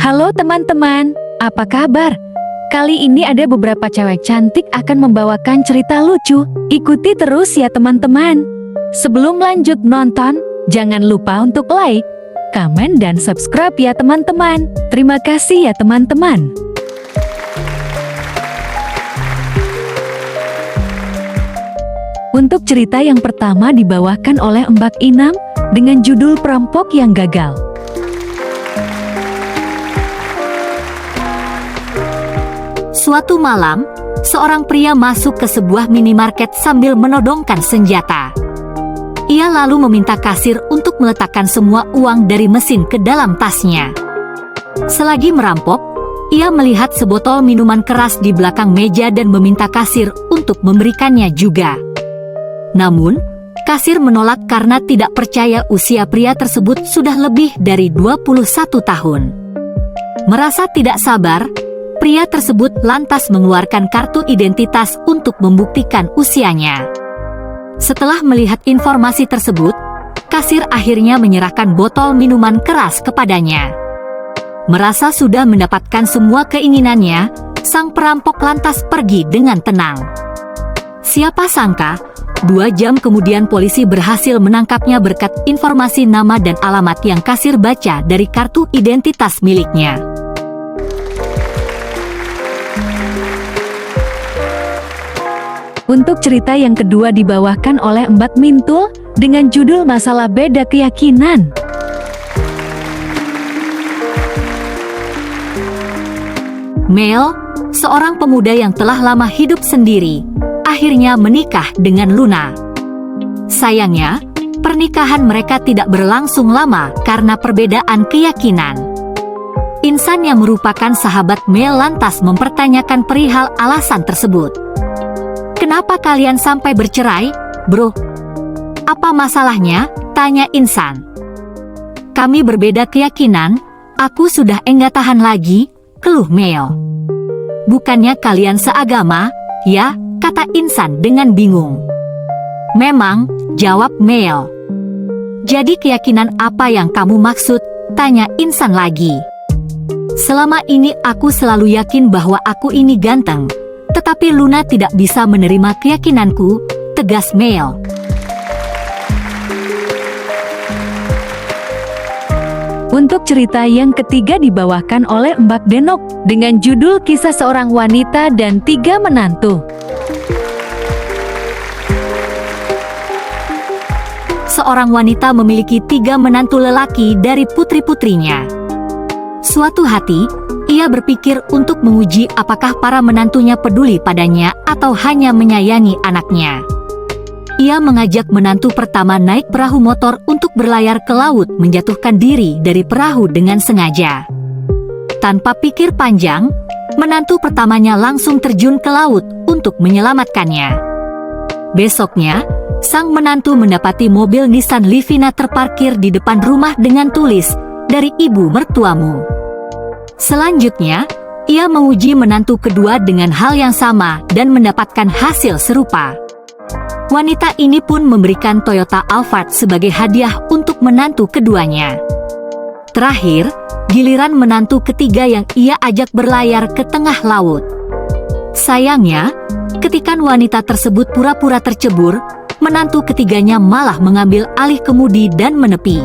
Halo teman-teman, apa kabar? Kali ini ada beberapa cewek cantik akan membawakan cerita lucu. Ikuti terus ya teman-teman. Sebelum lanjut nonton, jangan lupa untuk like, komen, dan subscribe ya teman-teman. Terima kasih ya teman-teman. Untuk cerita yang pertama dibawakan oleh Mbak Inam dengan judul Perampok yang Gagal. Suatu malam, seorang pria masuk ke sebuah minimarket sambil menodongkan senjata. Ia lalu meminta kasir untuk meletakkan semua uang dari mesin ke dalam tasnya. Selagi merampok, ia melihat sebotol minuman keras di belakang meja dan meminta kasir untuk memberikannya juga. Namun, kasir menolak karena tidak percaya usia pria tersebut sudah lebih dari 21 tahun. Merasa tidak sabar, pria tersebut lantas mengeluarkan kartu identitas untuk membuktikan usianya. Setelah melihat informasi tersebut, kasir akhirnya menyerahkan botol minuman keras kepadanya. Merasa sudah mendapatkan semua keinginannya, sang perampok lantas pergi dengan tenang. Siapa sangka, 2 jam kemudian polisi berhasil menangkapnya berkat informasi nama dan alamat yang kasir baca dari kartu identitas miliknya. Untuk cerita yang kedua dibawakan oleh Mbak Mintul dengan judul Masalah Beda Keyakinan. Mel, seorang pemuda yang telah lama hidup sendiri, akhirnya menikah dengan Luna. Sayangnya, pernikahan mereka tidak berlangsung lama karena perbedaan keyakinan. Insan yang merupakan sahabat Mel lantas mempertanyakan perihal alasan tersebut. "Kenapa kalian sampai bercerai, bro? Apa masalahnya?" tanya Insan. "Kami berbeda keyakinan, aku sudah enggak tahan lagi," keluh Mel. "Bukannya kalian seagama, ya?" kata Insan dengan bingung. "Memang," jawab Mel. "Jadi keyakinan apa yang kamu maksud?" tanya Insan lagi. "Selama ini aku selalu yakin bahwa aku ini ganteng, tetapi Luna tidak bisa menerima keyakinanku," tegas Mel. Untuk cerita yang ketiga dibawakan oleh Mbak Denok dengan judul Kisah Seorang Wanita dan 3 Menantu. Seorang wanita memiliki 3 menantu lelaki dari putri-putrinya. Suatu hati, ia berpikir untuk menguji apakah para menantunya peduli padanya atau hanya menyayangi anaknya. Ia mengajak menantu pertama naik perahu motor untuk berlayar ke laut, menjatuhkan diri dari perahu dengan sengaja. Tanpa pikir panjang, menantu pertamanya langsung terjun ke laut untuk menyelamatkannya. Besoknya, sang menantu mendapati mobil Nissan Livina terparkir di depan rumah dengan tulis, "Dari ibu mertuamu." Selanjutnya, ia menguji menantu kedua dengan hal yang sama dan mendapatkan hasil serupa. Wanita ini pun memberikan Toyota Alphard sebagai hadiah untuk menantu keduanya. Terakhir, giliran menantu ketiga yang ia ajak berlayar ke tengah laut. Sayangnya, ketika wanita tersebut pura-pura tercebur, menantu ketiganya malah mengambil alih kemudi dan menepi.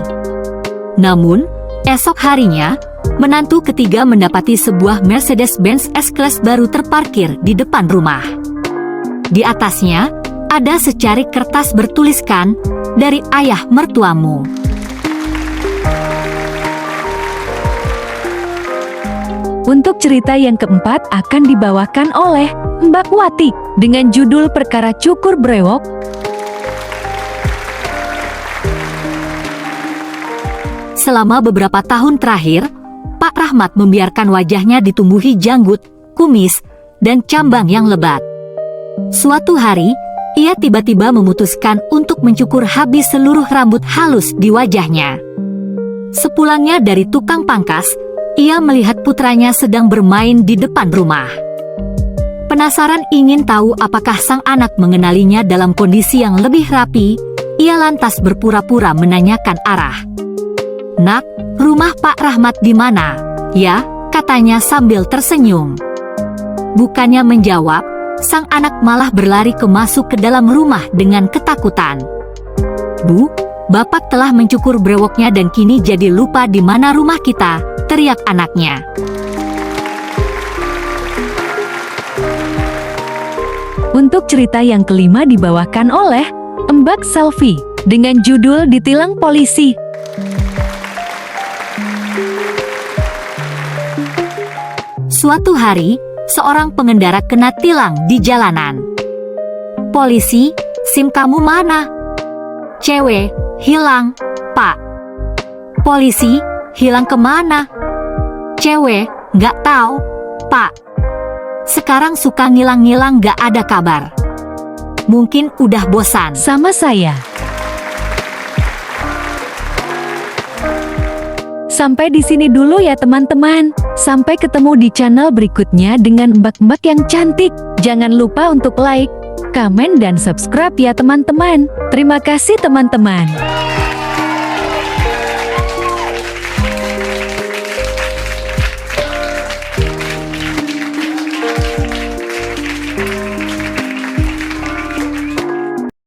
Namun, esok harinya, menantu ketiga mendapati sebuah Mercedes-Benz S-Class baru terparkir di depan rumah. Di atasnya, ada secarik kertas bertuliskan, "Dari ayah mertuamu." Untuk cerita yang keempat akan dibawakan oleh Mbak Wati dengan judul Perkara Cukur Brewok. Selama beberapa tahun terakhir, Pak Rahmat membiarkan wajahnya ditumbuhi janggut, kumis, dan cambang yang lebat. Suatu hari, ia tiba-tiba memutuskan untuk mencukur habis seluruh rambut halus di wajahnya. Sepulangnya dari tukang pangkas, ia melihat putranya sedang bermain di depan rumah. Penasaran ingin tahu apakah sang anak mengenalinya dalam kondisi yang lebih rapi, ia lantas berpura-pura menanyakan arah. "Nak, rumah Pak Rahmat di mana?" Ya, katanya sambil tersenyum. Bukannya menjawab, sang anak malah berlari masuk ke dalam rumah dengan ketakutan. Bu, Bapak telah mencukur brewoknya dan kini jadi lupa di mana rumah kita, teriak anaknya. Untuk cerita yang kelima dibawakan oleh Mbak Selfie dengan judul Ditilang Polisi. Suatu hari, seorang pengendara kena tilang di jalanan. Polisi, SIM kamu mana? Cewek, hilang, Pak. Polisi, hilang kemana? Cewek, nggak tahu, Pak. Sekarang suka ngilang-ngilang gak ada kabar. Mungkin udah bosan. Sama saya. Sampai di sini dulu ya teman-teman. Sampai ketemu di channel berikutnya dengan mbak-mbak yang cantik. Jangan lupa untuk like, komen, dan subscribe ya teman-teman. Terima kasih teman-teman.